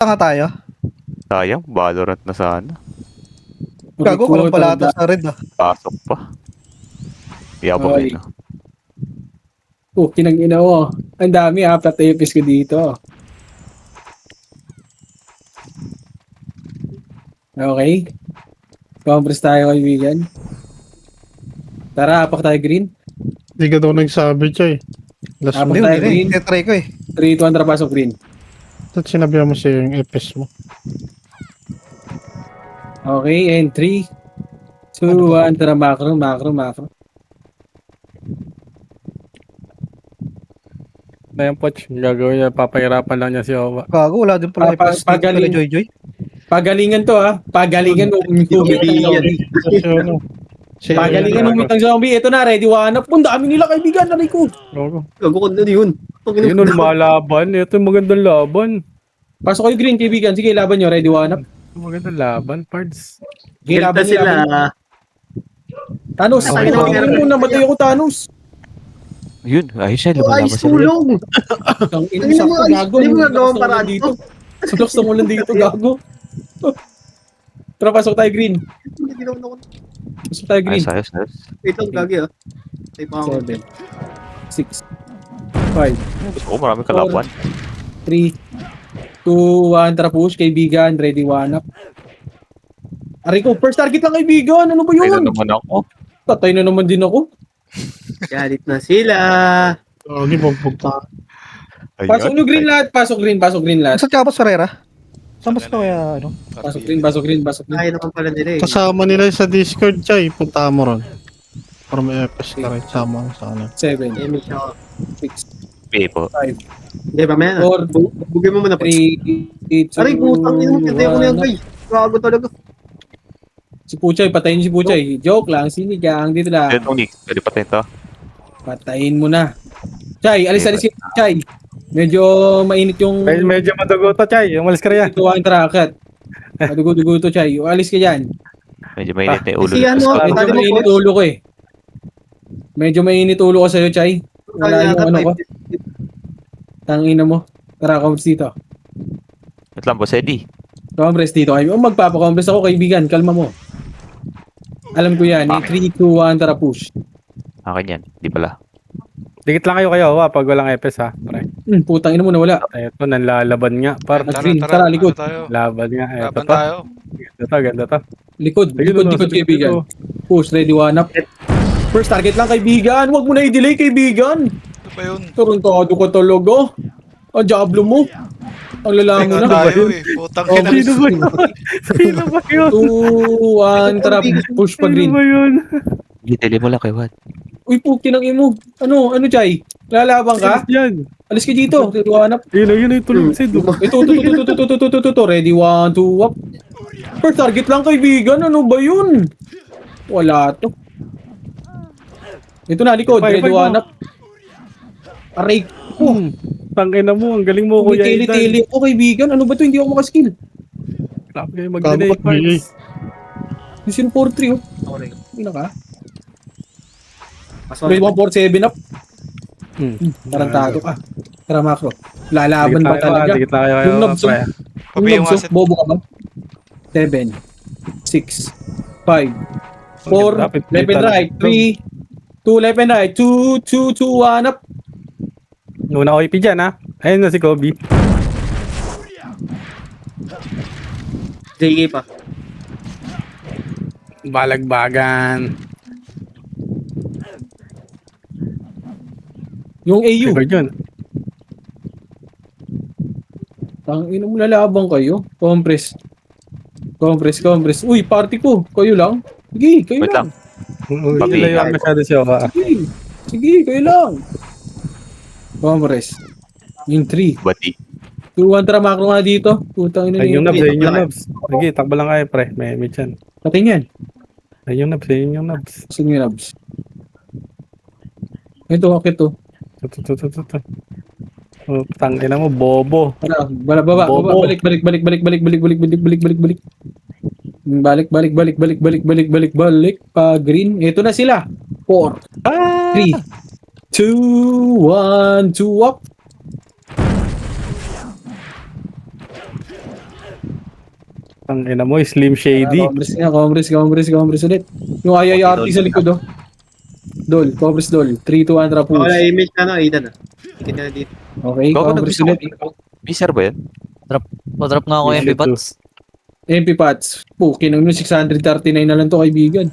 Tanga tayo. Sayang, Valorant na sana. Gago, walang palata sa red ah. Pasok pa. Yabang Ay. yun. No? Kinang ina mo. Ang dami tapis ko dito. Okay. Compress tayo kaibigan. Tara, apak tayo green. Hindi ka daw nagsabi, Chay. Last Apak mo. tayo green. Try ko eh. 3, 2, 1, pasok green. At sinabi mo siya yung FS mo. Okay, and 3, 2, 1, tara macro. Na yung poch, gagawin niya, papahirapan lang niya si Owa. Gago, wala din pala FS. Pagaling. Joy. Pagalingan to ha. Pagalingan mo. Kasi ano, si, Pagalingan mo mitang zombie. Ito na, ready one up. Ang dami nila kaibigan. Aray ko. Gago ko na yun. Yun ang lumalaban. Ito yung magandang laban. Pasok kayo green kaibigan. Sige, laban nyo. Ready one up. Magandang laban, parts. Sige, laban nyo. sila. Thanos. Ay, Ano mo, namatay ako Thanos. Yun, ayos siya. Ay, Lumalaban sila. sulong. Ang Ano ina mo, sa gago. hindi mo nagawang paraan dito. Suloks ng ulan dito, gago. Tara, pasok tayo green. Pasok tayo green. Ayos. Wait lang, gagi ah. Ay, pa ako. 7, 6, 5, Gusto ko marami kalaban. 3, 2, 1. Tara, push kaibigan. Ready one up. Aray ko, first target lang kaibigan. Ano ba Ayun yun? naman ako. Tatay na naman din ako. Galit na sila. Hindi pupunta. Ayun. Pasok nyo green lahat. Pasok green lahat. Saan ka pa, Ferreira? Saan ba kaya, ano? Pasok green. Kaya naman pala nila eh. Kasama nila sa Discord, Chay. Punta mo ron. Para may FS ka rin. Sama mo sa ano. 7, Eh, may siya. 6, Pay po. 5, Hindi ba, man? 4, Bugay mo muna pa. 3, 2, Aray, putang ina mo. Kintay ko na yan, guys. Gago talaga. Si Puchay, patayin si Puchay. Joke lang, sinigang. Dito lang. Ito, Nick. Pwede patayin to. Patayin mo na. Chay, alis si Chay. Medyo mainit yung Medyo madugo to, Chay. Umalis ka rin yan. tuwang trakat. Madugo-dugo to, Chay. Alis ka dyan. Medyo mainit na yung ulo. Si ano, Medyo Sabi mo, mainit Coach? ulo ko eh. Medyo mainit ulo ko sa'yo, Chay. Wala yung ano ko. Tangina mo. Tara, compress dito. Ito lang, Boss Eddie. Compress dito. Magpapakompress ako, kaibigan. Kalma mo. Alam ko yan. 3, 2, 1, tara push. Akin yan. Di pala. Dikit lang kayo Owa pag walang FS ha. Pare. Putang ina mo nawala. Ito, nanlalaban nga. Par, Green, tara, likod. Tayo. laban nga. Ito Laban to. tayo. Ganda to. Likod, Ayun, likod, kaibigan. Push, ready, one up. First target lang, kaibigan. Huwag mo na i-delay, kaibigan. Ano ba yun? Tarantado ka talaga. Ang diablo mo. Ang lalango Teka na. tayo eh. Putang Oh, ina. Sino ba yun? Sino ba yun? 2, 1, tara, push pa Sino green. ba yun? Gitili mo lang kay Wat. Uy, puki ng imo. Ano, Chay? Lalaban ka? Yan. Alis ka dito. Ready, one up. Yun yung tulog sa Edu. Ito. Ready, 1, 2, up. First target lang, kaibigan. Ano ba yun? Wala to. Ito na, likod. Five, Ready, five, one up. Aray ko. Tangina mo, ang galing mo, Kuya Idan. Tili-tili ako, kaibigan. Ano ba to? Hindi ako makaskill. Grabe kayo mag-delay Gago pa, parts. Yung sin 4-3, oh. Hindi na ka. Pasok. Ready, 1-4-7 up. Tarantado. Tarantado ka. Tara, macro. Lalaban ba talaga? Dikit lang kayo Yung nobs, pre. Yung Pabi yung nobs, asset. bobo ka ba? 7, 6, 5, 4, Dapat left and right, 3, 2, left and right, 2, 2, 2, 1 up. Una ko dyan ha. Ayun na si Kobe. JK pa. Balagbagan. Yung AU. Record yun. Tangina mo, lalabang kayo. Compress. Uy, party ko. Kayo lang. Sige, kayo Wait lang. Pabi. Ilayo masyado siya Owa. Sige, kayo lang. Compress. Yung 3. Bati. 2, 1, tara, macro nga dito. Putang ina Ayun yung niyo. nabs, ayun yung nabs. Sige, takbo lang kayo pre. May chan. Patay niyan. Ayun yung nabs, ayun yung nabs. Sige, nabs. Ito, akit to. Ito. Oh, tangina mo, bobo. Tara, baba, Bobo. balik. Balik. Green. Ito na sila. 4, 3, 2, 1, 2 up. Ang ina mo, Slim Shady. Congress ulit. Yung IIRT sa likod, oh. Dol, Congress Dol. 3-2 Andra push. Wala image na, no? Aidan, ah. Ikit na dito. Okay, Gago Congress nag-miss ulit. ako. Miser ba yun? Padrop nga ako Yes, MP ito. Pats. MP Pats. Pukin ng 639 na lang to, kaibigan.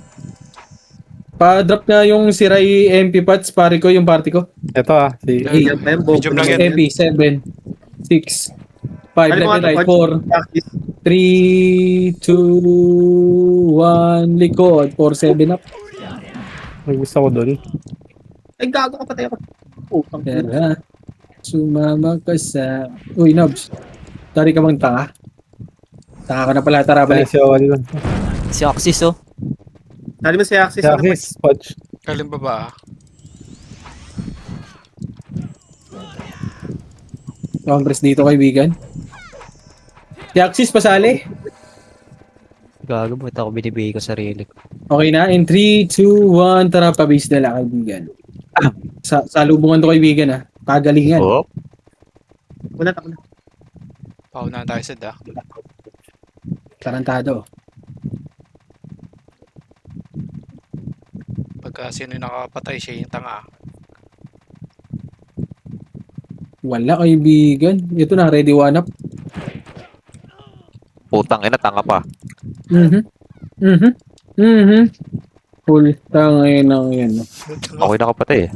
Pa-drop na yung si Ray MP Pats, pare ko, yung party ko. Ito si Aidan pa yan, bobo Medium lang naman yan. MP, 7, 6, 5, Ano left mga and right, to, 4, Practice. 3, 2, 1, likod, 4, 7 up. May gusto ko dun. Ay, gago ka patay ako. Putang ina. Tara, sumama ka sa... Uy, Nobs. Dari ka bang tanga? Tanga ka na pala, tara, balik. Si Owen lang. Si Axis oh. Dali mo si Axis. Si Axis, Poch. Galing ba ba? Congress dito, kaibigan. Si Axis, pasali. Gago, bakit ako binibigay ko sarili ko. Okay na, in 3, 2, 1, tara, pabase na lang, kaibigan. Salubungan to, kaibigan, ha. Kagalingan. Oh, Una, tako na. Pauna tayo sa Tarantado. Pagka sino yung nakapatay, siya yung tanga. Wala, kaibigan. Ito na, ready one up. putang ina, tanga pa. Full tangin ng yan. Ako'y nakapatay eh.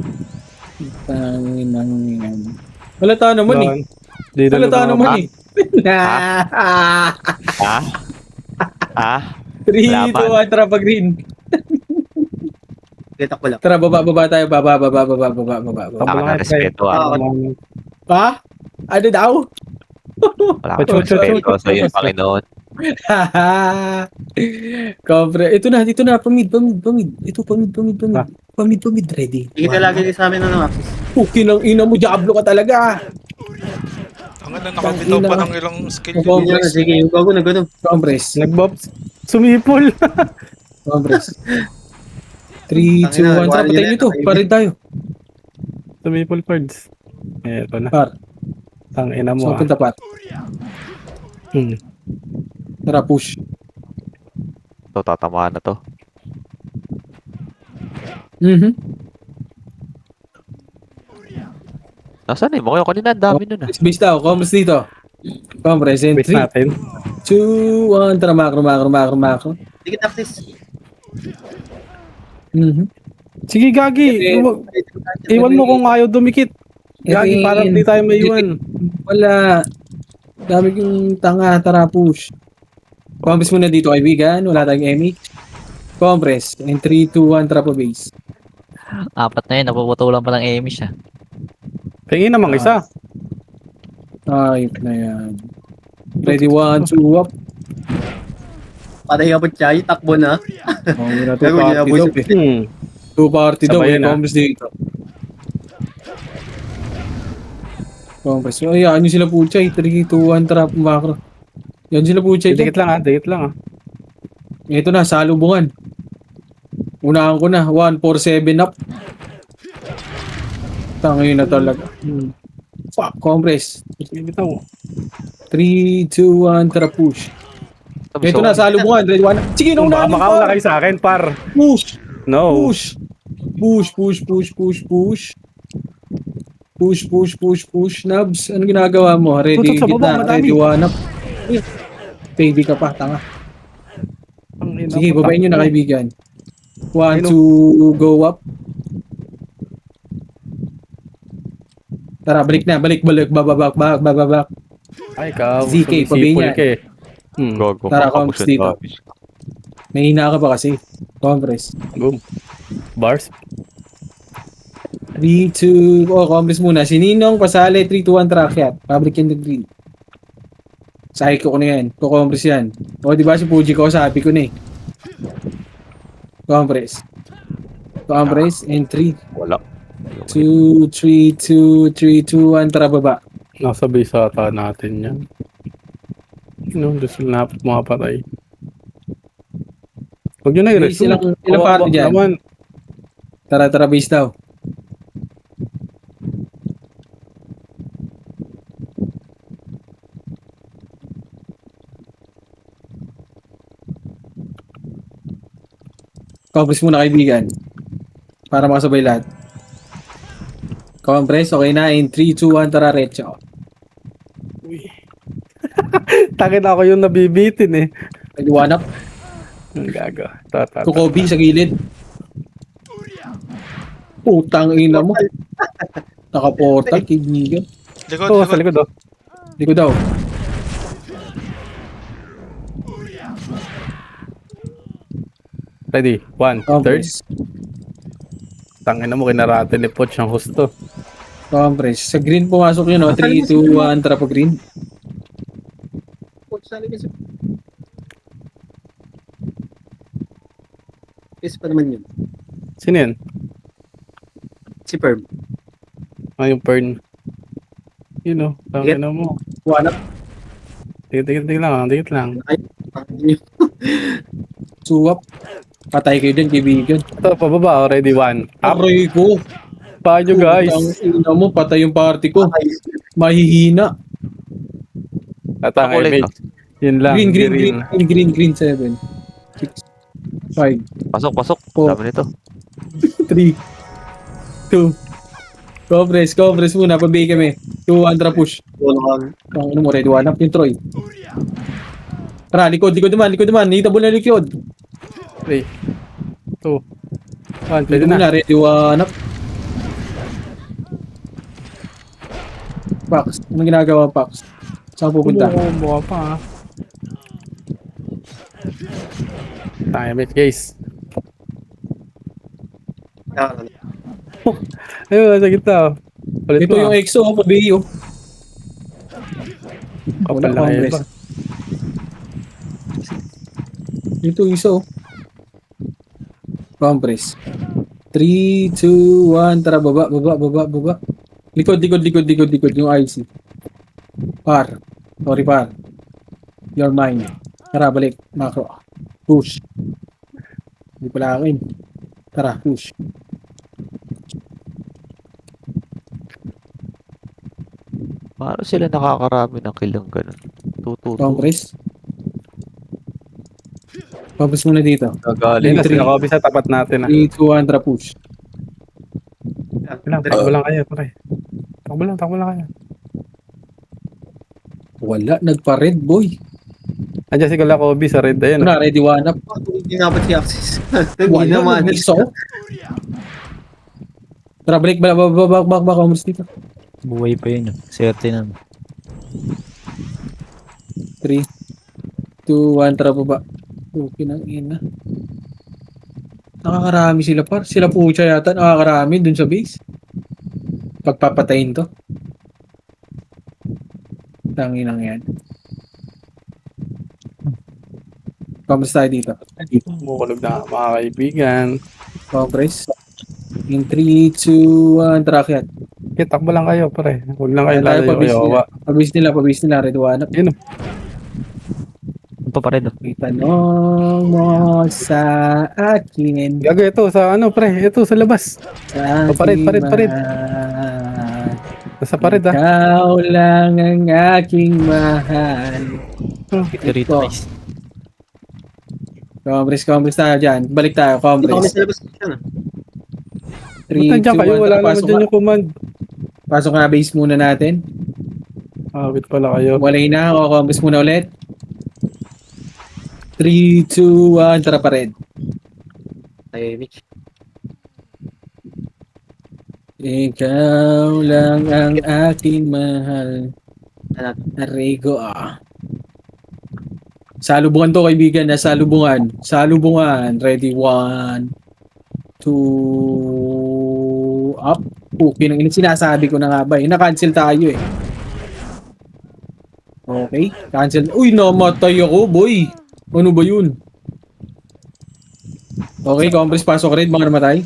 Tangin ng yan. Halata naman eh. Dito Halata naman eh. Ha? Ha? 3, 2, 1, tara pa green. Get ako lang. Tara, baba tayo. Baba. Taka na respeto ah. Ha? Ano daw? Wala ka ng respeto sa iyo, Panginoon. Cobre. Ito na, pamid. Ito, pamid, ready. Ikita lagi sa amin, ano, Axis. Pukin ng ina mo, Diablo ka talaga. Ang ano, nakabitaw pa ng ilang skill yun. Congress. Sige, yung gago na gano'n. Congress. Nagbop. Sumipol. Congress. 3, 2, 1. Tara, patayin nyo to. Parin tayo. Sumipol cards. Eto na. Par. Ang ina mo So, ah. punta pa. Hmm. Tara, push. Ito, tatamaan na to. Nasaan eh? Mga kanina, ang dami nun ah. Base daw. Congress dito. Congress in Base 3, natin. 2, 1. Tara, macro. Ikit, Axis. Sige, Gagi. Iwan mo kung ayaw dumikit. Gagi, para di tayo maiwan. Wala. Dami kong tanga. Tara, push. Compress muna dito, kaibigan. Wala tayong MH. Compress. In 3, 2, 1. Tara po base. Apat na yun, napuputulan pa ng Amy siya. Tingin namang isa. Ayop na yan. Ready, 1, 2, up. Patay ako, Chay. Takbo na. Oh, yun na Gago, 2 party daw. yun, 2 party daw. Sabayan, ah. Compress dito. Compress. Ay, ano sila po, Chay? 3, 2, 1. Tara, macro. Yan sila po, Chay. Dikit lang ah. Dikit lang ah. Ito na, salubungan. Unahan ko na. 1, 4, 7 up. Tangin na talaga. Fuck, compress. Bitaw. 3, 2, 1, tara push. Ito na, salubungan. Ready, 1. Sige, Kung baka naunahan makauna par. kayo sa akin, par. Push. No. Push. Nabs, ano ginagawa mo? Ready, Tutok sa baba, gitna. madami. Ready, 1 up. Baby ka pa, tanga. Ang ina Sige, mo, babayin nyo na, takbo. kaibigan. 1, 2, go up. Tara, balik na. Bababak. Ay, ikaw. ZK, Sumisipol pabinya. ka eh. Gogo. Tara, makapos Comps yun, dito. Bobby. Mahina ka pa kasi. Congress. Boom. Bars. 3, 2, Congress muna. Si Ninong, pasali, 3, 2, 1, trakyat. Fabric and degree. Psycho ko na yan. Congress yan. O, di ba si Fuji ko, sabi ko na eh. Congress, and 3, Wala. 2, 3, 2, 1, tara baba. Nasa base ata natin yan. Gusto na mga patay. Huwag nyo na May i-resume. ilang party dyan? Naman. Tara, base daw. Compress muna kaibigan. Para makasabay lahat. Compress, okay na. In 3, 2, 1, tara, Recho. Takin ako yung nabibitin eh. Naliwanap. Ang gago. Tata. Kukobi sa gilid. Putang ina mo. Nakaportal, kaibigan. Likod, Oo, sa likod. likod oh. Hindi ko daw. Ready? 1, third. Compress. Tangin na mo, kinaratel ni Poch ang husto. Compress. Sa green pumasok yun, no? 3, 2, 1, tara pa green. Yes pa naman yun. Sino yan? Si Perm. Ah, yung Pern. Yun oh, tangin na mo. Wanap. Tigit lang. Suwap. Patay kayo din, kaibigan. Ito, pababa. Ready? 1. Up. Aray ko. Pa nyo guys. Putang ina mo, patay yung party ko. Mahihina. Tatang Ako ulit, image. Yun lang. Green, 7. 6. 5. Pasok. Oh. Dami nito. 3. 2. Compress muna, pabigay kami. 2, 1, tara push. Ang ano mo, ready, one up yung Troy. Tara, likod naman. Hitable na likod. 3, 2, 1. Pwede Pwede na. na, ready, one up. Pax, anong ginagawa, Pax? Saan pupunta? Bumuha pa ha. Tayo, bitch guys. Ayun, sa gitna. Palit Ito mo, yung ah. EXO, pabigay, oh. Kapal Wala, lang kayo Compress. ba? Ito isa, oh. Compress. 3, 2, 1, tara, baba. Likod, yung IC. Par. Sorry, par. You're mine. Tara, balik. Macro. Push. Hindi pala akin. Tara, push. Paano sila nakakarami ng kilang ganun? Tututo. Compress. Compress muna dito. Galing na Three. sila Kobe sa tapat natin. 3, 2, 1, tara, push. Takbo lang kayo, pare. Takbo lang kayo. Wala, nagpa-red, boy. Andiyan si Kala Kobe sa red. Ayun. Tara, ready, one up. Hindi nga ba't si Axis? Hindi Wala, naman. nag-iso. Tara, balik, back, Compress dito. Buhay pa yun. Swerte na. 3, 2, 1, tara baba. Okay ng ina. Nakakarami sila par. Sila po siya yata nakakarami dun sa base. Pagpapatayin to. Tangin lang yan. Kamusta tayo dito? Bumukulog na mga kaibigan. Compress. In 3, 2, 1, tara akyat. Okay, takbo lang kayo, pare. Huwag lang kayo Tayo lalayo pabis kayo. nila. Pabis nila. Red one up. Yun. Ano pa pa rin? May tanong mo sa akin. Gago ito sa ano, pre. Ito sa labas. Sa pared. man. Nasa pared ah. Ikaw lang ang aking mahal. Dito guys. Compress tayo dyan. Balik tayo, Dito kami compress. sa labas dyan. 3, 2, Ba't nandiyan kayo? 1, Wala naman pasok dyan na. yung command. Pasok na base muna natin. Wait pala kayo. Walay na, o compress muna ulit. 3, 2, 1, tara pa rin. Ay, Mitch. Ikaw lang ang aking mahal. Arrigo ah. Salubungan to kaibigan na salubungan. Ready, 1, 2, up. Okay, nang sinasabi ko na nga ba eh. Na-cancel tayo eh. Okay, cancel. Uy, namatay ako, boy. Ano ba yun? Okay, compress pasok red, mga namatay.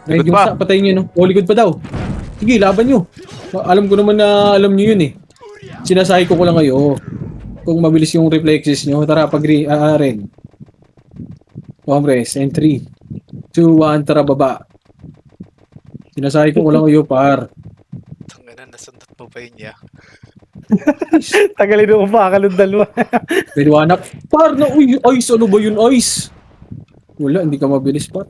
Red, Likod yung pa. patayin nyo, no? O, likod pa daw. Sige, laban nyo. Alam ko naman na alam nyo yun eh. Sinasabi ko lang kayo. Kung mabilis yung reflexes nyo, tara pag red. Compress, and 3, 2, 1, tara baba. Sinasabi ko lang kayo, par. Tangina, nasundot mo pa yun niya. Tagalin mo pa, kalong dalawa. Pwede one up. Par na, uy, ice, ano ba yun, ice? Wala, hindi ka mabilis pa.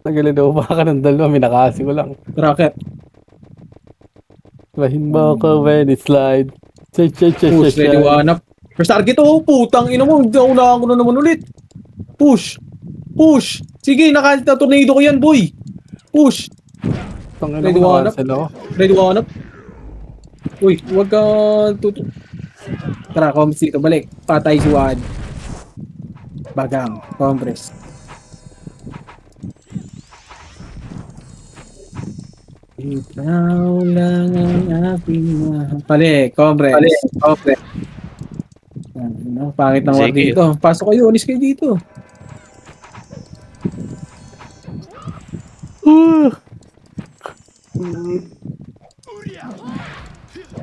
Nagalinaw ba ka ng dalawa? Minakasi ko lang. Rocket. Bahin mo ako when it slide. Push, ready, one up. First target, oh, putang ina mo. Unahan ko na naman ulit. Push. Push. Sige, tornado ko yan, boy. Push. Tangina Ready, mo one up. na-cancel ako. Ready, one up. Uy, huwag ka Tara, comments dito. Balik. Patay si Wad. Bagang. Compress. Ikaw lang ang aking mahal. Balik. Compress. Balik. Compress. Ano, pangit ng war Sige. dito. Pasok kayo. Unis kayo dito.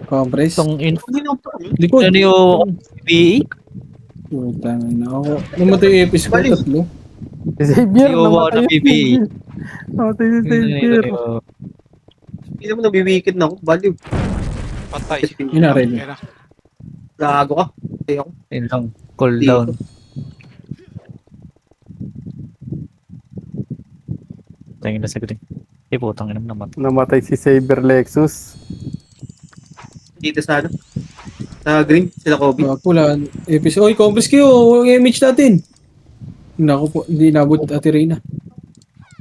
Compress. Itong in... Likod. Ano yung BE? Putang ina ako. Namatay yung episode ko. Tatlo. Si Xavier, Yung namatay ng yung PBA. Xavier. Namatay si Xavier. Hindi naman nabibikit na ako. Baliw. Patay. Yun na, ready. Yan na. Gago ka. Patay ako. Yun lang. Cool down. Tangin na sagot eh. Eh, putang ina naman. Namatay si Saber Lexus. Dito sa ano. Sa green. Sila Kobe. Wala. Episode. Oy, compress kayo. Ang image natin. Naku po. Hindi nabot Ate Reyna.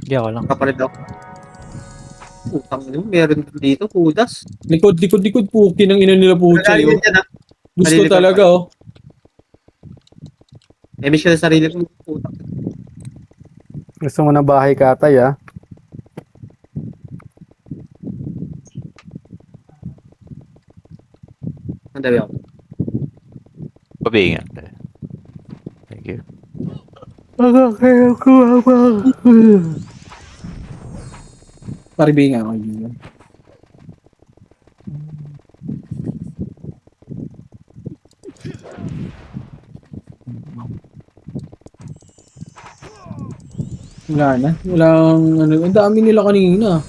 Hindi ako lang. Kapalit ako. Putang ina mo. Meron dito. Kudas. Likod. Puki ng ina nila pucha. Nagaling yan ah. Gusto Malilipad talaga, pa. oh. Emi siya sa sarili ko. Putang. Gusto mo na bahay katay, ah. Ang dami ako. Pabingan. Thank you. Paribinga ako yun. Wala na. Walang ano. Ang dami nila kanina.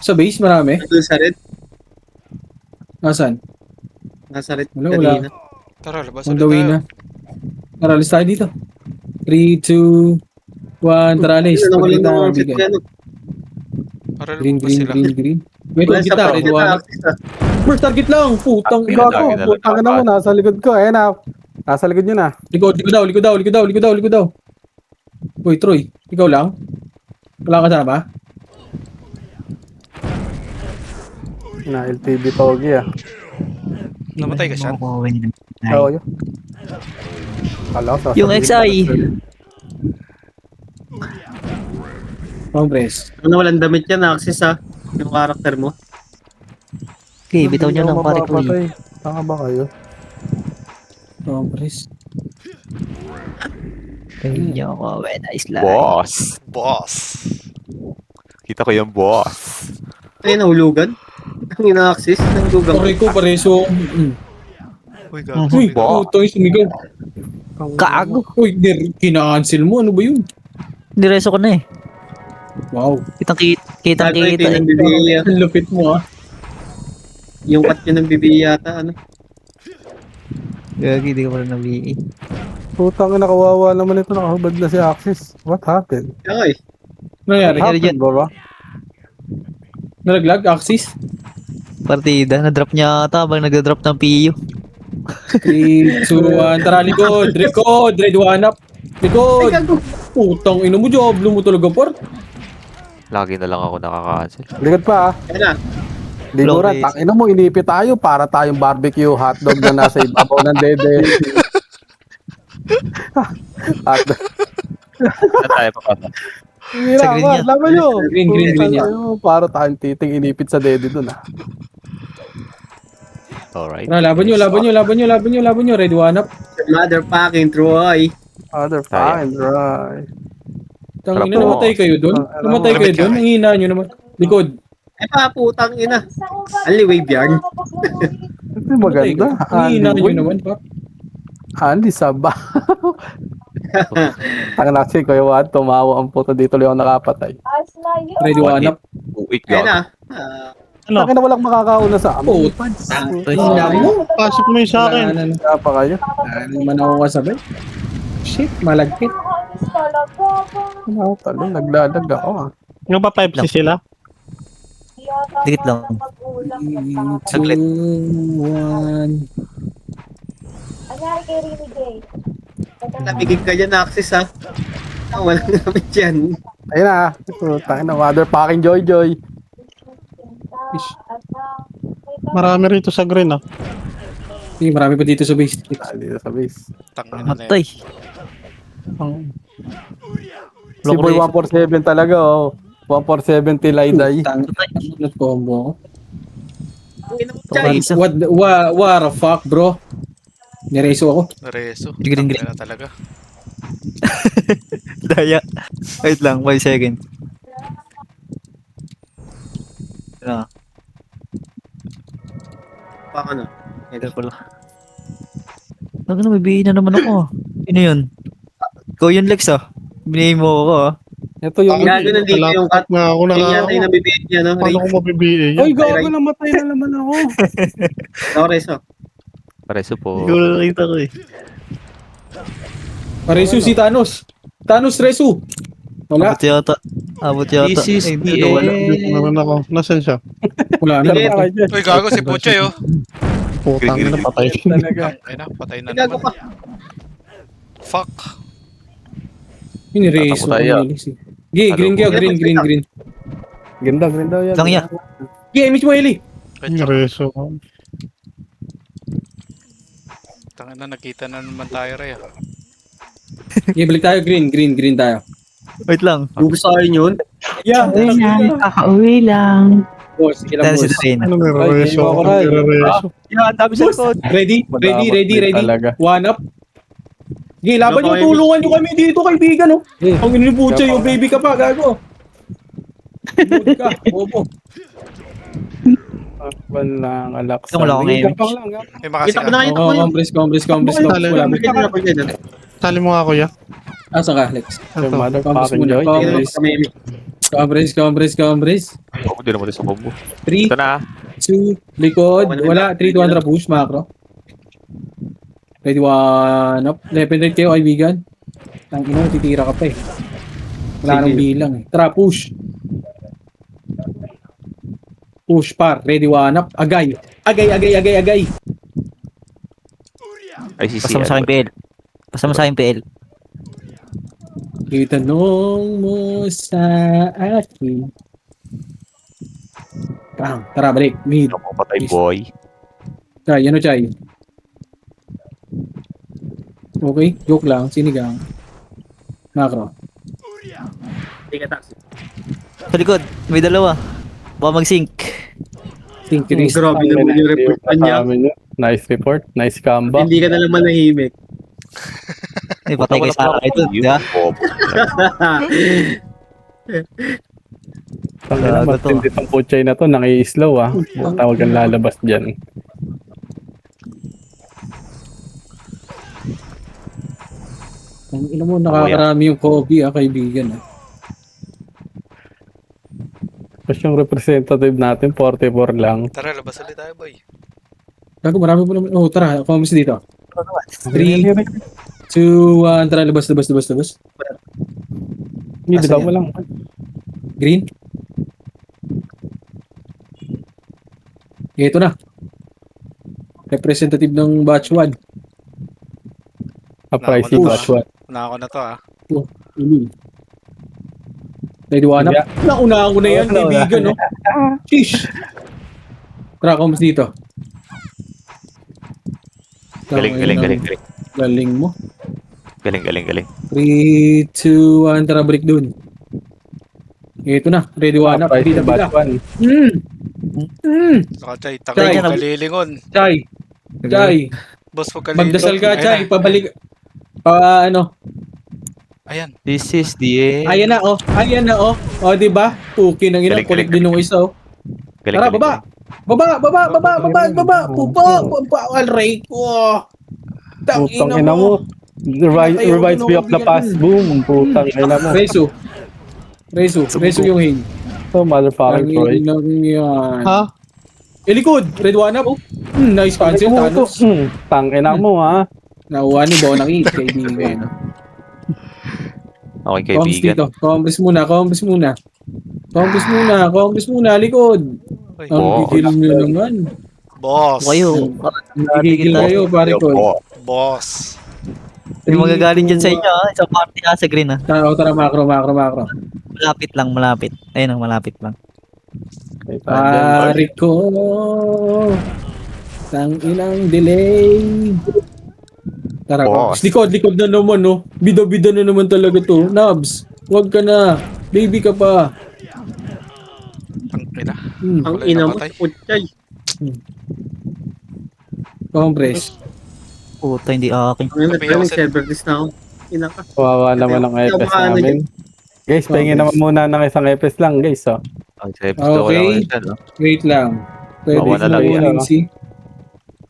Sa base, marami. Doon sa red. Nasaan? Nasa red. Wala, kanina. Tara, labas On ulit the way tayo. na. Tara, alis tayo dito. 3, 2, 1. Tara, alis. Ano naman Pagkita lang ang ang bigay. ano. Para Green, lumabas sila. green. Wait, Wala on sa kita. pa. Red one. First First target lang. Putang Ah, ina Lagi ko. na Putang ina mo, nasa likod ko. Ayan na. Nasa likod nyo na. Likod daw. Uy, Troy. Ikaw lang? Wala ka kasama? Na LTV Togi, ah. Namatay ka siya. Oo, yun. Kala ko Yung sasabihin XI. ko na- Compress. Ano walang damit yan. Access ha. Yung karakter mo. Okay, bitaw niyo Hindi lang ako pare ko eh. mapapatay. Tanga ba kayo? Compress. Ayun niyo ako when I slide. Boss. Boss. Kita ko yung boss. Ay, nahulugan. Ang ina-access. Nahulugan. Pare ko, pareso. Uy, gago. Uy, Ba? putang sumigaw. Kago. Uy, kina-cancel mo. Ano ba yun? Direso ko na eh. Wow. Kitang Gago, ito kita yung eh. bibigay. Ang lupit mo, ah. Yung cut yun ng bibigay yata. Ano? Gagi, di ko pala na-BE. Putang ina, kawawa naman ito. Nakahubad na si Axis. What happened? Kaya Nangyari? Nangyari Happened, bro? Nalaglag? Axis? Partida, na-drop niya ata habang nag-drop ng PU. 3, 2, 1. Tara, likod. Red one up. Likod. Putang ina mo, Diablo mo talaga, par. Lagi na lang ako nakaka-cancel. Likod pa, ah. Kaya na. Liguran, Low tangina mo, inipit tayo para tayong barbecue hotdog na nasa ibabaw ng dede. Hotdog. Saan tayo papunta? Hindi Sa green na, yan. laban nyo. Green Putang yan. ina mo, para tayong titing inipit sa dede dun, ah. Alright. Tara, laban nyo. Red one up. Motherfucking Troy. Other Kaya. fine, right. Tangina, Sarap po. namatay kayo doon. Namatay kayo doon. Ang hina nyo naman. Likod. Ay pa, putang ina. Only wave yarn. Ito maganda. Ang hina nyo Andy naman, pa. Andy Saba. Ang naksi ko yung tumawa ang puto dito lang ako nakapatay. Red one up. Wait, Kaya na. gago. Akin na walang makakauna sa amin. Hina mo. Pasok mo yung sa akin. Wala Kaya pa kayo. naman ako kasabay. shit, malagkit. Ano talo, naglalag ako ah. Nga ba 5C sila? Dikit lang. 3, Saglit. 2, 1. Namigig ka dyan, Axis, ha? Walang gamit yan. Ayun na. Tayo na, motherfucking Joy. Marami rito sa green ah. Marami pa dito sa base. Dito sa base. Tangin na Matay. Si Boy 147 talaga oh. 147 till I die. Not combo. Chay, What the fuck, bro? Nireso ako. Nareso. Green, Tangin na talaga. Daya. Wait lang, 5 seconds. Ah, Baka na. ito pala. Naku na, may BA na naman ako. Sino yun? Ikaw yun, Lex ah. Binigay mo ako ah. Ito yung... Gago nandito yung cut. Nga ako Yun yata yung nabibigyan niya, no? Paano ko mabibigay yan? Ay, gago, namatay na naman ako. Reso. Pareso po. Hindi ko nakita ko eh. Reso si Thanos. Thanos Reso. Wala. Abot yata. Abot yata. This is Ay, the hindi, wala. Meron ako. Nasaan siya? Wala na. Hindi. Uy, gago si Puchay, oh. Putang na patay. Talaga. Ay na, patay na Gago naman. ka. Fuck. Yun Reso. Tatamo tayo. Green kayo. Green. Ganda yan. Lang ya. Image mo, Eli. Wait lang. Reso. Tangin na, nakita na naman tayo, Ray. ah. Balik tayo. Green tayo. Wait lang. Gusto ko yun. Yeah. Kakauwi lang. Boss, sige lang, Dance boss. is rain. Ano may Ay, reso? hindi mo ako rin. Reso. Yan, dami sa likod. Ready? Talaga. One up. Sige, laban yung tulungan nyo kami dito, kaibigan, oh. Ang inibucha yung baby ka pa, gago. Good ka, bobo. Walang alak. Ito, wala akong image. Gampang lang, May makasi Kita ko na ka. kita ko yun. Compress. Wala mo. Bigyan na ako dyan, ha? Tali mo nga kuya. Asa ka, Alex? Yung Compress motherfucking muna. Joy. Compress. Ako, hindi naman sa combo. 3, Ito na. 2, likod. Wala, 3, 2, 1, push, macro. Ready, one up. Dependent kayo, kaibigan. Ang ina, titira ka pa eh. Wala nang bilang eh. Tara, push. Push, par. Ready, one up. Agay. Ay, si Pasama sa akin PL. Pasama sa akin PL. Itanong mo sa akin. Tara, balik. Mid. Ako, patay boy. Chay, ano Chay? Okay, joke lang. Sinigang. Macro. Hindi ka taxi. Sa likod, may dalawa. Baka mag-sync. Think Chris. Grabe naman yung report niya. Nice report. Nice comeback. Hindi ka na naman nahimik. Ay, patay kay Sarah ito. Di ba? Tangina, Gago to. matindi tong puchay na to. Nangi-slow ah. Tawag kang lalabas dyan. Ang ina mo, nakakarami yung Kobe, kaibigan. Tapos yung representative natin, 44 lang. Tara, labas ulit tayo, boy. Gago, marami po naman. Oh, tara, comments dito. 3, 2, 1, tara, labas. Hindi, Asan bitaw yan? mo lang. Green. Ito na. Representative ng batch 1. Uprising Naku, batch 1. Una ako na to, ah. Ready, one up. Nauna ko na yan, kaibigan, no? Sheesh. Tara, comments dito. Galing. Galing mo. Galing. 3, 2, 1, tara, break dun. Ito na, ready, one up. Uprising Bida. batch 1. Saka, Chay, Chay, takay ano? mo kalilingon. Chay, Boss, huwag kalilingon. magdasal ka, Ayun Chay. na. Pabalik. Ayan. This is the end. Ayan na, oh. O, diba? Puki ng ina, Galing. kulik din ng isa, oh. Tara, baba. Baba. Pupa. Alray ko. Putang ina mo. Revives me of the past. Boom. Putang ina mo. Reso yung hing. So, motherfucking Troy. Yan. Ha? Likod. Red one up. Nice cancel, Thanos. Tang ina mo ha. Nauwa ni Bonang kaibigan. Okay, Combs kaibigan. dito. Combs muna. Combs muna, likod. Ay, Ang boss. gigil nyo naman. boss. Kayo, Gigil kayo, pare ko. Boss. may magagaling dyan sa inyo ha. Sa party ha, sa green ha. Tara, macro. Malapit. Ayun ang malapit lang. Pare ko. Tang inang delay. Tara, Boss. Combs. Likod na naman, no? Bida-bida na naman talaga to. Nabs, wag ka na. Baby ka pa. Ang ina. Ang Wala ina mo, namatay. Kuchay. Compres. Puta, hindi akin. Ang ina, Sabi ako may sa- server list na ako. Ina ka. Kawawa naman ang Ito, EPS baka ano namin. Guys, pahingin naman muna ng isang EPS lang, guys. Oh. Ang gusto ko Okay. lang yan, no? Wait lang. Pwede Bawa na na lang muna, yan. si.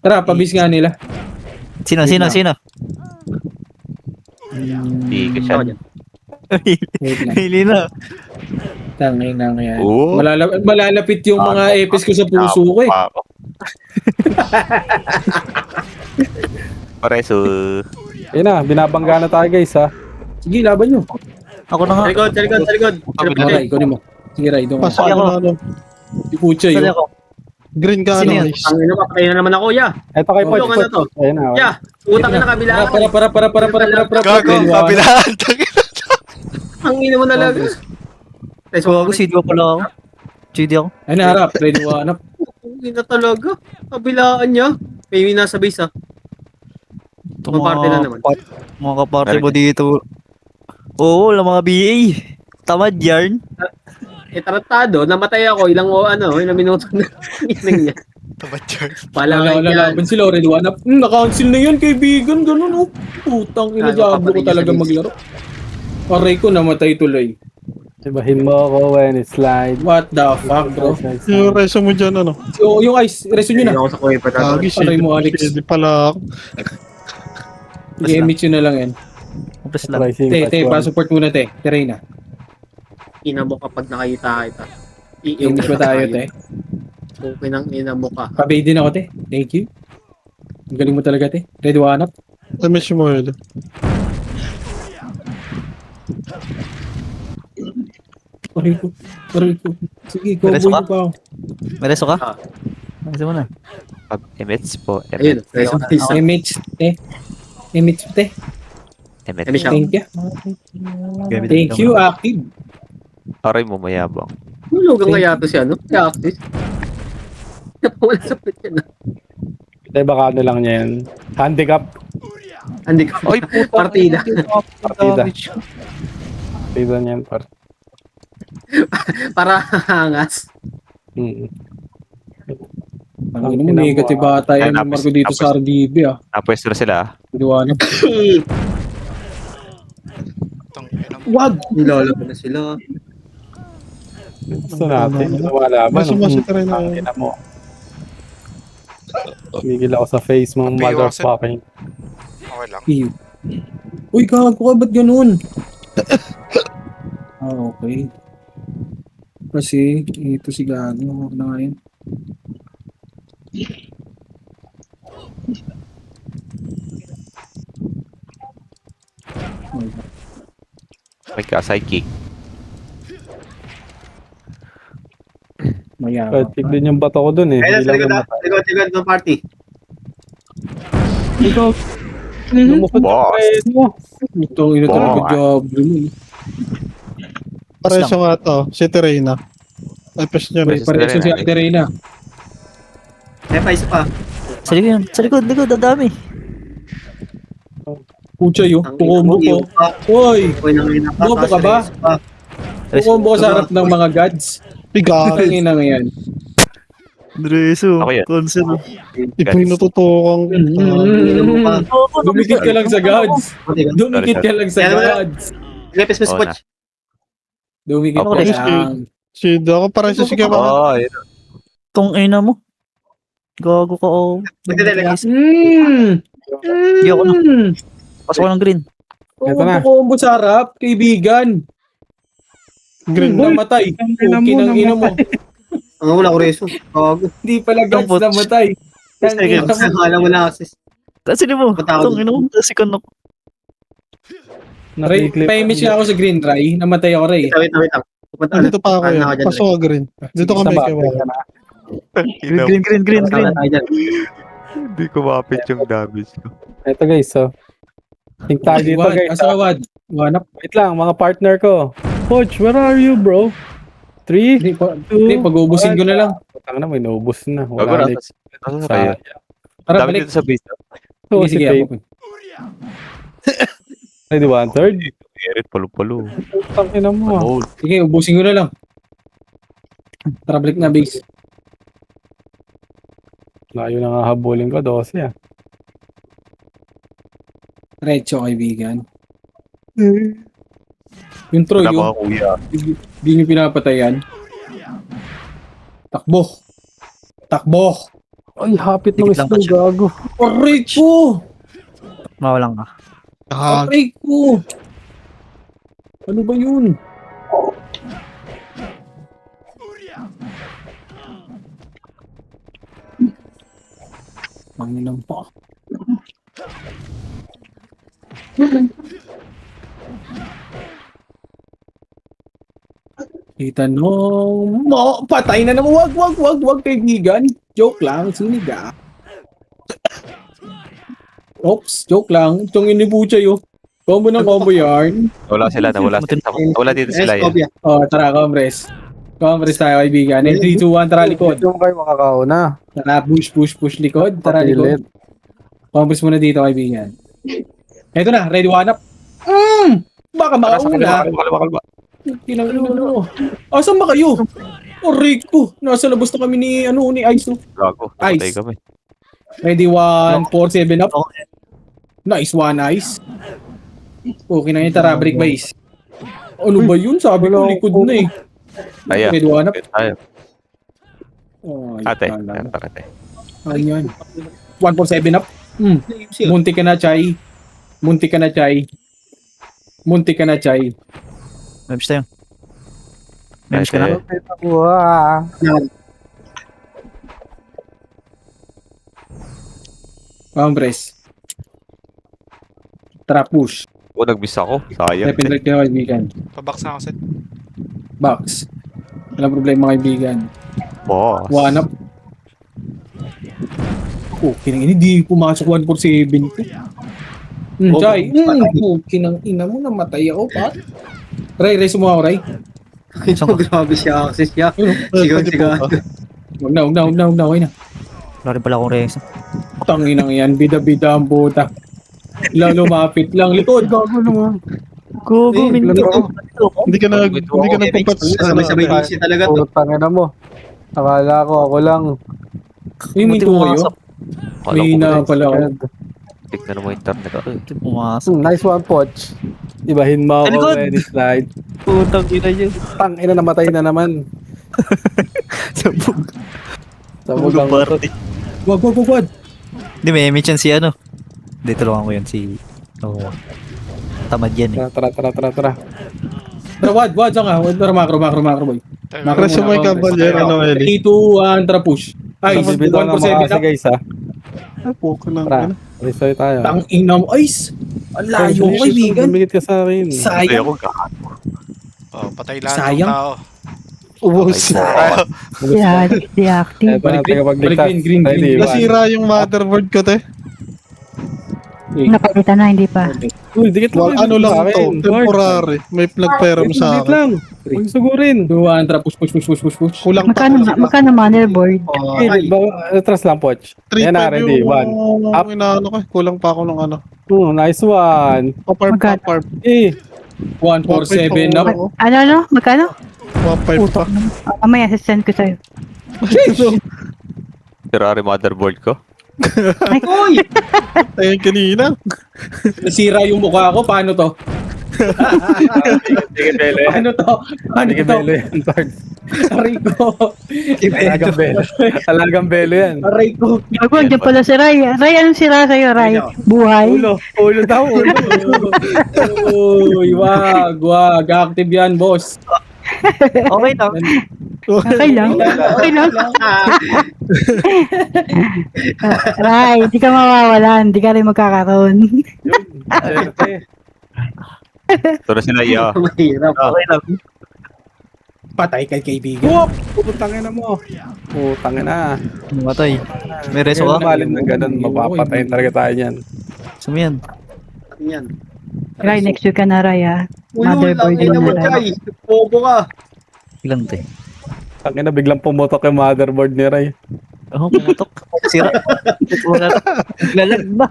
Tara, pabis nga nila. Sino? Hindi ka siya. Wait lang. Hili na. Tangin na nga yan. Oo. Malalapit yung mga EPS ko sa puso ko eh. Pareso. Ayun na, binabangga na tayo, guys, ha. Sige, laban nyo. Ako na nga. Sa likod. Ray, ikunin mo. Sige, Ray, doon ka. Pasok Ako. na ano. Si Kuchay, Sali yun. ako. Green ka Sino ano, yun? guys. Ang ina, papatay na naman ako, ya. Eto kay Poch. Ano to? Ayun na. Ya, utang na kabila ako. Para. Gago, kabilaan. Ang ina mo talaga. Ay, so Ako, CD pala ako. CD ako. Ay, naharap. Ready, hanap. Ang ina talaga. Kabilaan niya. May nasa base ah. Mga party na naman. Mga kaparty mo dito. Oo, wala mga BA. Tamad yarn. Tratado, namatay ako ilang minuto na. Inang niya. Tamad yun. Pala Wala, lalaban sila. Ready, hanap. Na-cancel na yan, kaibigan. Ganun, oh. Putang ina, Ay, diablo ko kapatid talaga niya sa maglaro. Aray ko, namatay tuloy. Ibahin mo ako when it slide. What the fuck, bro? Yung reso mo dyan, ano? Yung ice, resume nyo na. Ako sa kuya pa tayo. Lagi Aray mo, Alex. Hindi pala ako. I-emit nyo na lang yan. Press lang. Te, pa-support muna, te. Terena. Ina mo kapag nakita kita. Emit ba tayo, te? Okay nang ina mo ka. Pabay din ako, te. Thank you. Ang galing mo talaga, te. Ready, hanap. Damage mo yun. Aray ko. Sige, Mereso cowboy ka? mo pa ako. Mereso ka? Ah. Mereso mo na. Emits po. Ayun, reso na isa. Emit, te. Emit, te. Emits. siya. Thank you. Gamit Thank you, active. Aray mo mayabang. Hulugan nga yato siya, no? Kaya active. Wala sa pit yan. Te, baka ano lang niya yan. Handicap. Hindi ka. Ay, puta. Partida. Partida. Partida niya yan, par. Para hangas. Ano mo, negative bata yan. Ay, Marco dito sa RDB, ah. Napwesto na sila. Liwanag. Tang ina mo. Wag! Nilalaban na sila. Gusto natin. Lumalaban. Basta masita rin na. Ina mo. Migil ako sa face mong Biwas. motherfucking. Okay lang. Ew. Uy, gago ka, ba't ganun? Okay. Kasi, ito si Gago. Huwag na nga yun. May ka-sidekick. Mayabang. Kahit tignan yung bato ko dun eh. Ayun, Hindi sa lang likod ah. namatay. Likod ng party. Ikaw. Lumukod yung Boss. friend mo. Ito, ino talaga Boy. job. Pareso nga to. Si Terena. EPS niya rin. Pareso si Ate Reyna. Pa isa pa. Sa likod, dadami. Pucha yun. Ang Pukombo ina mo, ko. Uy! Okay nang ina ka. Bobo ka ba? Pukombo ko sa harap ng mga gods. Bigat. Ang ina nga yan. Dreso. Ako yan. Console. Iba yung natutukang. Dumikit ka lang sa gods. Dumikit ka lang sa Yan mo na. gods. Lepes mo si Oo Poch. Dumikit Ako ka rin. lang. Si ako pareso si Kevin. Oh, yun. Tong ina mo. Gago ka oh. Nagdadala ka? Hindi ako na. Pasok ko ng green. Ito na. Pukombo sa harap, kaibigan. Green. Namatay. ina mo, Okay nang ino mo. Ang wala ko reso. Kawago. Hindi pala gods Tambot. namatay. Ang ina mo. Alam mo na kasi. Kasi di mo. Patawad. Tong ina mo. Kasi kanok. Ray, pa-image nga ako sa green dry. Namatay ako, Ray. Wait lang. Pupunta Dito pa ako Ano yan. ako dyan, Pasok ka green. Dito kami kay Wala. Green. Hindi ko mapit yung damage ko. Ito guys, so. Think tayo dito Wad, guys. asa ka, Wad? Wanap. Wait lang, mga partner ko. Coach, where are you, bro? 3, Hindi, pag-uubusin ko na lang. Tanga na, may naubos na. Gago Wala na. next. Nasa kayo. Tara, Dami balik. dito sa base. So, Sige, si sige, Faith. ako. Ready, 1/3. Erit, palo-palo. Tangina mo. Oh, Sige, ubusin ko na lang. Tara, balik na base. Layo na nga habulin ko, 12 ah. Retso, kaibigan. Yung Troy, wala yung mga kuya. di nyo pinapatayan. Takbo. Takbo. Ay, hapit ng Dikit lang slow, pa siya. gago. Aray ko! Mawalan ka. Aray ko! Ano ba yun? Manginang pa. Kita nung patay na naman. Wag kaibigan. Joke lang, siniga. Oops, joke lang. Itong inibucha yun. Combo ng combo yarn. Nawala sila. Nawala dito sila yan. Escobia. Oh, tara, Comres. Comres tayo, kaibigan. 3, 2, 1, tara likod. Yung kayo makakauna. Tara, push likod. Tara, likod. Comres muna dito, kaibigan. Eto na, ready one up. Baka mauna. Kalma. Kinang asan ba kayo? Oh, Rico. Nasa labas na kami ni Ice. Gago. Patay kami. Ready 1, 4, 7 up. Nice one, Ice. Okay na yun, tara, break base. Ano ba yun? Sabi ko, likod na eh. Ayan. Ready one up. Ayan. Oh, Ate. ayun. Ate. Ano yan? 1, 4, 7 up. Munti ka na, Chay. Munti ka na, Chay. Memes tayo. Memes ka na. Compres. Tara, push. O, nag-miss ako. Sayang. Left and right kayo, kaibigan. Pabaks na ako set. Box. Walang problema, kaibigan. Boss. One up. Oh, kinang ini, di pumasok 1 for 7 ko. Chay. Kinang ina mo, namatay ako, pa. Ray, sumuha ako, Ray. Grabe siya access niya. Sigaw. Huwag na, okay na. Wala rin pala akong reaction. Tanginang yan, bida-bida ang puta. Lumapit lang, likod. Gago naman. Gogo, Hindi ka nagpapats. Sabay-sabay DC talaga to. Tangina mo. Akala ko, ako lang. May minto kayo? May na pala ako. Tignan mo internet. Pumasok. Nice one, Poch. Ibahin mo Sa likod. ako, any slide. Putang ina yun. Tangina, namatay na naman. Sabog. Sabog ang party. Wag. Hindi, may image yan si ano. Hindi, tulungan ko yan si... Oo. Tamad yan eh. Tara. Tara, wad, saan ka? Tara, macro, boy. Macro Preso may kabalyero ng Eli. 3, 2, 1, tara, push. Ay, 1 Bibitaw for ng 7 makasi up. guys ha. Ay, puko ng Tara. ano. Restoy tayo. Tangina mo, Ice. Ang layo ko, kaibigan. Dumikit ka sa akin. Patay Sayang. ako. Gago. Oh, patay lahat Sayang. ng tao. Ubus. Deactive. Balik green. Ready, one. Nasira yung motherboard ko, te. Napalitan na, hindi pa. Uy, dikit lang. Ano lang to, temporary. May nagpera mo sa Dikit akin. lang. Huwag sugurin. 2, 1, tara, push. Kulang pa. Magkano motherboard? Atras lang, Poch. 3 Yan na, ready. One. Up. Inaano ko, kulang pa ako ng ano. Nice one. Paparp. 1, 4, 7 up. Ano? Magkano? 1.5 pa. Mamaya, sasend ko sa'yo. Ferrari motherboard ko. Uy! Ayun kanina. Nasira yung mukha ko. Paano to? Paano to? Sige, belo yan, Lord. Aray ko. Alagang belo. Alagang belo yan. Aray ko. Gago, andyan pala si Ray. Ray, anong sira sa'yo, Ray? Buhay? Ulo daw, ulo. Uy, wag. Active yan, boss. Okay lang. Okay lang. Ray, di ka mawawalan. Di ka rin magkakaroon. Ito na sila, iya. Mahirap. Okay lang. Patay kay kaibigan. Whoop! Putangin na mo. Putangin na. Matay. May reso ka? Malin na ganun, mapapatayin talaga tayo niyan. Saan mo yan? Yan. Ray, next week ka na, Ray, ah. Ulul, Motherboard ang ina mo, na Chay. Bobo ka. Ilang te? Tangin na, biglang pumutok yung motherboard ni Ray. Oh, pumutok. Sira. Lalag ba?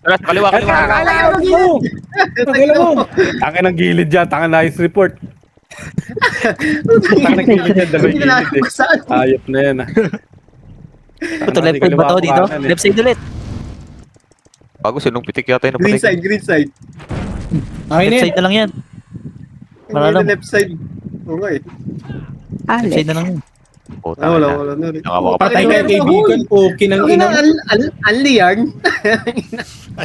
Tara, kaliwa, kaliwa. Tangin mo! Tangin ang gilid dyan, tangin na ice report. Tangin ang gilid dyan, dalawang Hindi na gilid eh. saan. Ayop na yan ah. Ito, left side ba to dito? Left side ulit. Bago sinong pitik yata yung Green napatay. side, green side. Okay Left na side na lang yan. Malalam. Left side. Oo nga eh. Left Alex. side na lang yan. Oh, Ah, wala, tama na. wala na rin. Patay kay kaibigan. Okay nang Ang ina, ina. Anli yan.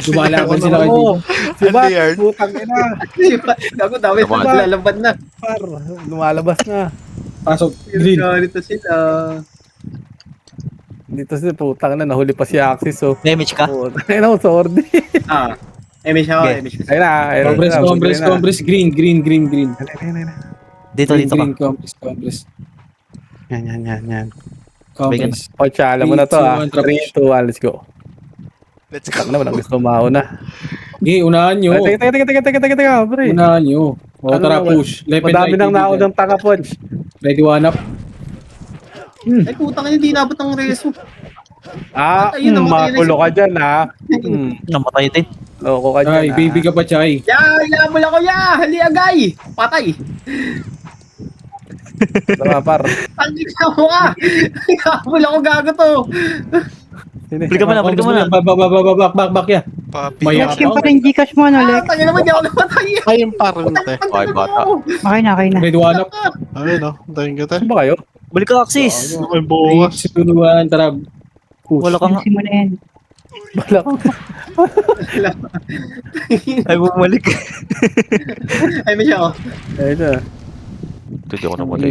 Lumalaban sila kay kaibigan. Diba? Ano yan? Putang ina. Gago, dami Naman. na lalaban na. Par, lumalabas na. Pasok. Green. Ganito sila. Dito si putang na, nahuli pa si Axis oh. Damage ka? Putang ina, sword. Ah. Emish ako, Okay. Emish. Ayun na, ayun Compress, na, compress, na. compress. Green, green, green, green. Ayun na. Dito, Green, dito ka. green, compress, compress. Yan. Compress. Ocha, alam mo na to ah. 3, 3, 2, 1, let's go. Let's Tang go. na, walang gusto mauna. Okay, unahan nyo. Ay, teka, pre. Unahan nyo. O, Ano tara, naman? push. Left and Madami right, nang kaibigan. naunang tanga, Poch. Ready, one up. Ay, putang ina, hindi nabot ang reso. Ah, Ayun, namatay na makulo siya. ka dyan ah. Namatay din. Loko ka dyan Ay, ah. baby ka pa, Chay. Ya, ilabol ako ya! Hali agay! Patay! Tama, par. Tangik na mo ka! Ilabol ako gago to! Balik ka mo na, balik ka mo na. Back, ya. Papi. Maya. Lex, yung pa rin Gcash mo, no, Ah, Lex? tangin naman, di ako namatay! Ay, yung parang te. Ay, bata. Okay na, okay na. Ready, one up. Ayun, no? Tayo kita. Saan ba kayo? Balik ka, Axis. Ay, bukas. 3, 2, 1, tara. Push. Wala kang... Ayusin mo na yan. Wala ko. Ay, bumalik. Ay, may siya ako. Ayun na. Ito, di ako namatay.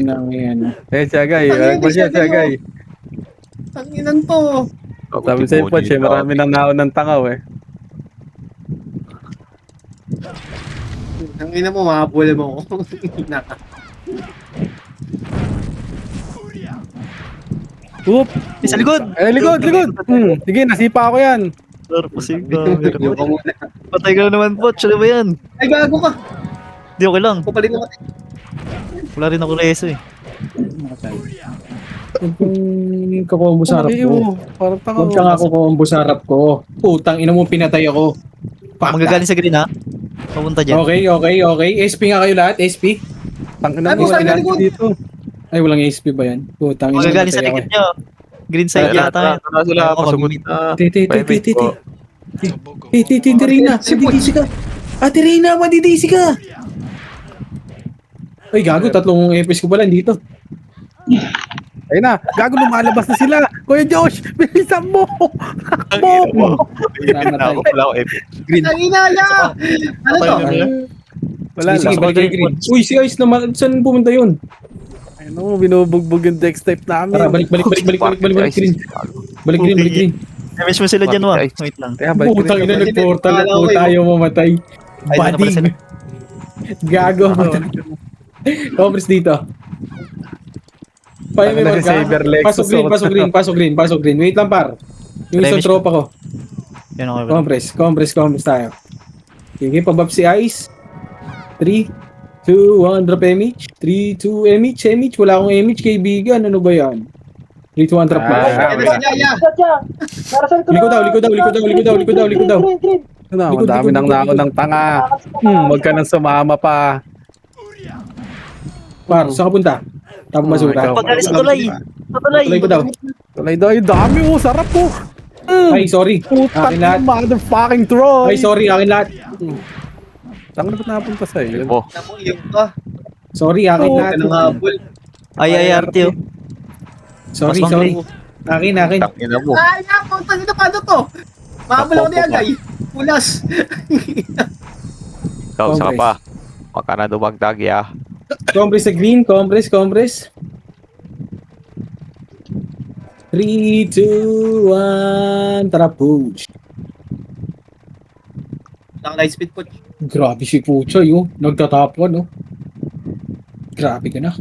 Eh, Chagay. Walang pa siya, Chagay. Tanginan to! Sabi sa'yo, Poch, eh, marami nang naunang tangaw eh. Tangina mo, makapula mo ako. Naka. Oop! Sa likod. Eh, likod! Sige, nasipa ako yan. Sir, pasig na. Yung ka muna. Patay ka na naman, Poch. Ano ba yan? Ay, gago ka! Di okay lang. Kupalit naman. Wala rin ako reso eh. Yung kakombo sa harap ko. Parang tangaw. Huwag ka nga kukombo sa harap ko. Putang ina mo, pinatay ako. Magagaling sa green ha? Papunta dyan. Okay. SP nga kayo lahat, SP. Tangina Ay, mo, sa wala likod. dito. Ay, walang SP ba yan? Putang ina. Magagaling sa pinatay ako. likod nyo. Green side Tara, yata. tara, tara sila. Ako, Pasugot mag- na. Titi. Sabog. Tirina, madidisi ka. Tirina, madidisi ka. Ay, gago, tatlong FPS ko pala dito. Ayun na, gago lumalabas na sila. Kuya Josh, bilisan mo. Takbo. Wala ako, epic. Tangina, ya! Ano to? Wala Sige, lang. balik kay Green. Uy, si Ice naman. Saan pumunta yun? Ayun mo, binubugbog yung dex type namin. Tara, balik Green. Balik Green. Namiss mo sila dyan, Wa. Wait lang. Kaya balik Putang ina, rin. nag-portal po tayo mamatay. Ay, doon na pala sila. Gago. Covers dito. Ano na si Saber Lexus, Pasok green. Wait lang, par. Yung isang Damage tropa ko. Yan ako. Compress tayo. Sige, pabab si Ice. 3, 2, 1, drop MH. 3, 2, MH. Wala akong MH, kaibigan. Ano ba yan? 3, 2, 1, drop na. Ano si Yaya? Likod daw. Ano, madami nang naunang tanga. Huwag ka nang sumama pa. Par, saan ka punta? Tapos masura. ikaw. Pagkali sa tulay. Sa tulay. Tulay ko daw. Tulay daw, yung dami oh, sarap po. Ay, sorry. Putang Akin lahat. motherfucking Troy. Ay, sorry. Akin lahat. Saan ka na ba't napunta sa'yo? Mo. Namuyok ka. Sorry, akin Oh, lahat. Ka nang habol. Ay, RT oh. Sorry. Mas mangli. Akin. Tangina mo. Ay, naku, tangina, paano to? Mahabol ako ni Agay. Pulas. Ikaw, saka pa. Huwag ka na dumagdag, ya. Compress sa green. Compress. 3, 2, 1. Tara, push. Light speed po. Grabe si Puchoy, oh. Nagtatap ka, no? Grabe ka na.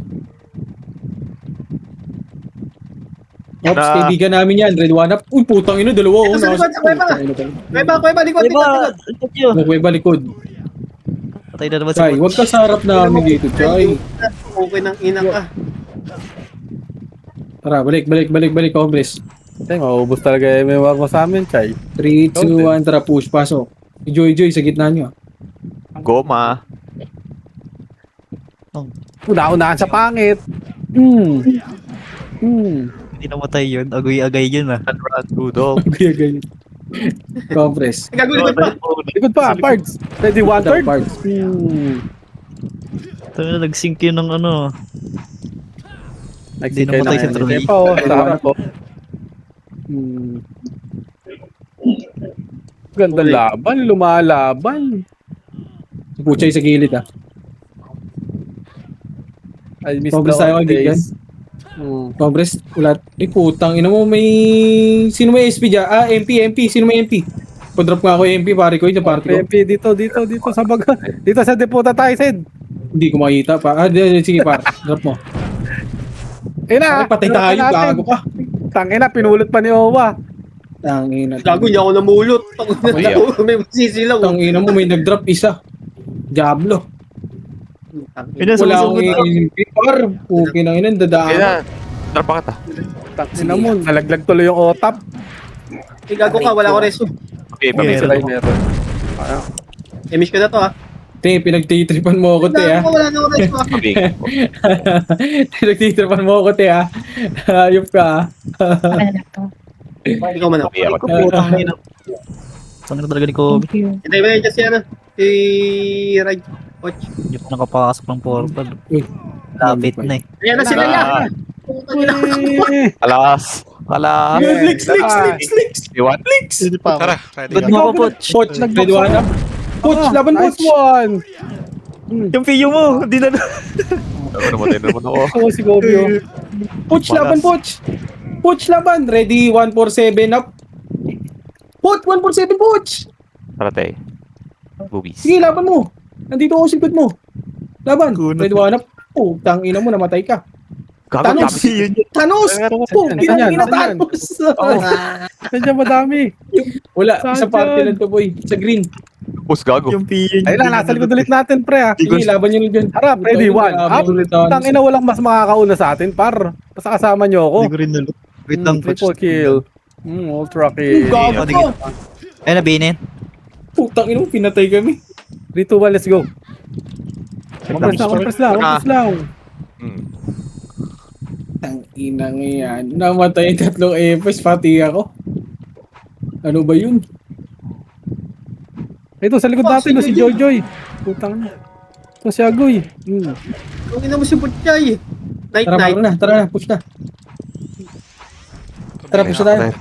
Ops, Na- kaibigan namin yan. Red one up. Uy, putang ina, dalawa, oh. Ito, sa likod, sa kuweba. Kuweba, likod, Diba? likod. Ito yun. Kuweba likod. Patay na naman si Chay, Butch. huwag ka sa harap namin dito, Chay. Okay ng ina ka. Tara, balik, Congress. Tay, maubos talaga yung may mo sa amin, Chay. 3, 2, 1, tara, push, pasok. Joy, sa gitna nyo. Goma. Una-unahan sa pangit. Hindi namatay yun. Agoy-agay yun ah. Run, Rudolph. Ganyan. Compress. Gagawin ko pa. Likod pa, parts. Ready, one third. Parts. Ito na nag-sync yun ng ano. Hindi Nagsikay namatay na si yan. Troy. Hindi pa, oh. Sa harap, oh. Ganda laban, lumalaban. Puchay sa gilid, ah. I miss Congress the tayo, old kaibigan. days. Compress, ulat. Ay, putang ina mo, may... Sino may SP dyan? Ah, MP. Sino may MP? Padrop nga ako yung MP, pare ko yun, party ko. PMP, dito sa baga. Dito sa Deputa tayo, Sid. Hindi ko makita pa. Ah, sige, par. Drop mo. Ayun na. Ay, patay tayo, gago ka. Tangina, pinulot pa ni Owa. Tangina. Gago niya ako namulot. Ay, May masisilaw. Tangina mo, may nag-drop isa. Diablo. Yun na, Wala akong sumusugod. MP, par. Okay na yun, dadaan. Kaya, drop pa kita. Tangina mo, nalaglag tuloy yung otap. Gago ka, wala ko reso. Okay, Yeah. pabisa. Meron. Emish ko na to, ha. Te, pinagtitripan mo ako, te, ah. Wala na ako reso, ha. Pinagtitripan mo ako, te, ah. Ayop ka, ah. Ano na to? Ikaw man ako. Ako. Tangina. Tangina talaga ni Kobe. Thank you. Hindi ba yun si ano? Si Ride Watch. Hindi pa nakapasok ng portal. Uy. Lapit na eh. Ayan na sila Ah. yan. Alas. Alas. Licks. Iwan. Hindi pa ako. Tara, ready Good ka. mo pa, Butch. Poch, ready one up. Poch, laban Nice Poch. one. Yung piyo mo, hindi na. Namatay naman ako. Oo, si Kobe, oh. Poch, laban Poch. Poch, laban. Ready, 147 up. Poch, 147 Poch. Paratay. Boobies. Sige, laban mo. Nandito ako sa likod mo. Laban. Ready one up. Oh, tangina mo, namatay ka. Gago, Thanos. dami yun. Thanos! Oh, Saan yan? ginagina Saan yan? Thanos! Nandiyan madami. Wala, Saan sa party yan? lang to, boy. Sa green. Boss, gago. Yung piyo niya. Ayun na, nasa likod ulit natin, pre, ah. Sige, laban nyo lang dyan. Harap, ready, one. Up. Tangina, walang mas makakauna sa atin, par. Basta kasama nyo ako. Hindi ko rin nalot. Wait lang, Butch. Triple kill. Ultra kill. Gago ka! Ayun na, Binin. Putang ina mo, pinatay kami. 3, 2, 1, let's go. Compress lang. Tang ina nga yan. Namatay yung tatlong AFS, pati ako. Ano ba yun? Ito, sa likod natin, si Joy. Putang na. Ito si Agoy. Kung ina mo si Butchay. Night, Tara, night. tara na, push na. Tara, push na tayo.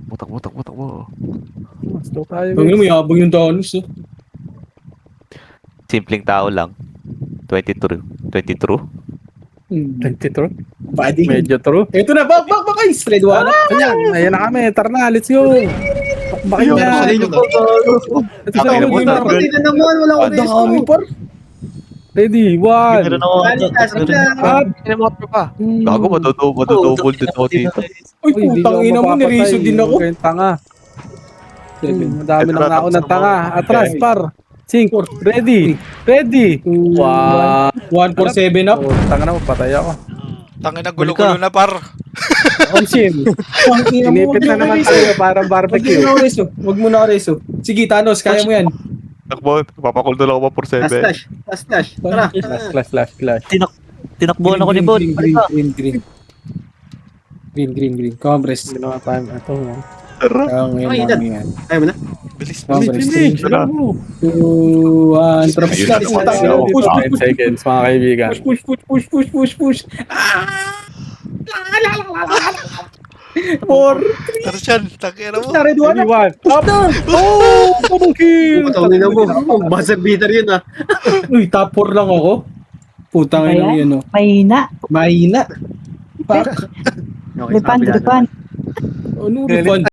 Mutak mo. Slow tayo. Tangina mo, yabang yung Thanos. Oh. Simpleng tao lang. 22. 22. Body. Medyo true. Ito na, bak, guys. Ready one up. Ayan na kami. Tara na, let's go. Bakit niya? Ito si Tangina mo, Agoy. Napatay na naman, wala ko reso. Dami par. Ready, one. Meron ako. Up. Gago, madodouble din ako dito. Uy, putang ina mo, nireso din ako. Kayong tanga. Madami nang naunang tanga. Atras, par. 5. Ready. 1. 147 up. Tanga na, patay ako. Tangin na gulo-gulo na par. Onsin. Tangina mo, Inipit na naman tayo parang barbecue. Huwag mo na reso. Sige, Thanos, kaya mo yan. Takbo, papakuldol ako pa Last 7. flash. Tara. Clash. Tinakbuhan ako ni Bon. Green. Compress. Ginawa tayo. Ito. Ang Ay, yan. Ayaw mo na? Bilis, Compress. bilis. 2, 1, trap. Ayun na, Push, 5 seconds, mga kaibigan. push. Four. Tara siyan, tangin na mo. Red one. One. Up. Oh! Double kill! Putang ina mo. Buzzer beater yun, ha. Uy, top 4 lang ako. Putang ina yun, no. Mahina. Mahina. Fuck. Okay, Depan. Ano, refund?